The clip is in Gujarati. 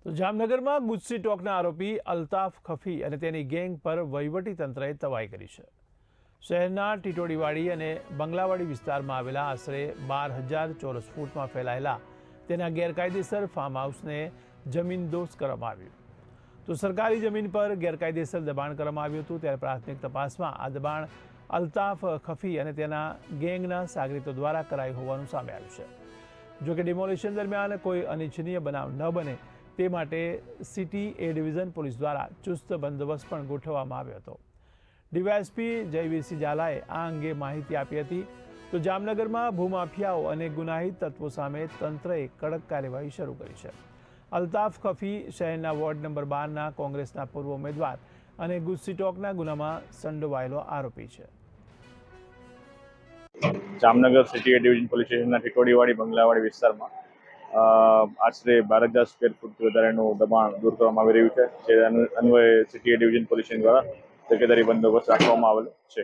તો જામનગરમાં ગુજસી ટોકના આરોપી અલ્તાફ ખફી અને તેની ગેંગ પર વહીવટી તંત્રએ તવાઈ કરી છે. શહેરના ટીટોડીવાડી અને બંગલાવાડી વિસ્તારમાં આવેલા આશરે 12,000 ચોરસ ફૂટમાં ફેલાયેલા તેના ગેરકાયદેસર ફાર્મ હાઉસને જમીનદોસ્ત કરવામાં આવ્યું. તો સરકારી જમીન પર ગેરકાયદેસર દબાણ કરવામાં આવ્યું હતું. ત્યારે પ્રાથમિક તપાસમાં આ દબાણ અલ્તાફ ખફી અને તેના ગેંગના સાગરીતો દ્વારા કરાયું હોવાનું સામે આવ્યું છે. જોકે ડિમોલિશન દરમિયાન કોઈ અનિચ્છનીય બનાવ ન બને તે માટે સિટી એ ડિવિઝન પોલીસ દ્વારા ચુસ્ત બંદોબસ્ત પણ ગોઠવવામાં આવ્યો હતો. ડીવાયએસપી જયવીરસિંહ ઝાલાએ આ અંગે માહિતી આપી હતી. તો જામનગરમાં ભૂમાફિયાઓ અને ગુનાહિત તત્વો સામે તંત્રએ કડક કાર્યવાહી શરૂ કરી છે. અલ્તાફ ખફી શહેરના વોર્ડ નંબર 12ના કોંગ્રેસના પૂર્વ ઉમેદવાર અને ગુજસી ટોકના ગુનામાં સંડોવાયેલો આરોપી છે. જામનગર સિટી એ ડિવિઝન પોલીસ સ્ટેશનના ટીટોડીવાડી બંગલાવાડી વિસ્તારમાં આશરે 12,000 સ્ક્વેર ફૂટથી વધારેનું દબાણ દૂર કરવામાં આવી રહ્યું છે. જે અન્વયે સિટી એ ડિવિઝન પોલીસ સ્ટેશન દ્વારા તકેદારી બંદોબસ્ત રાખવામાં આવેલો છે.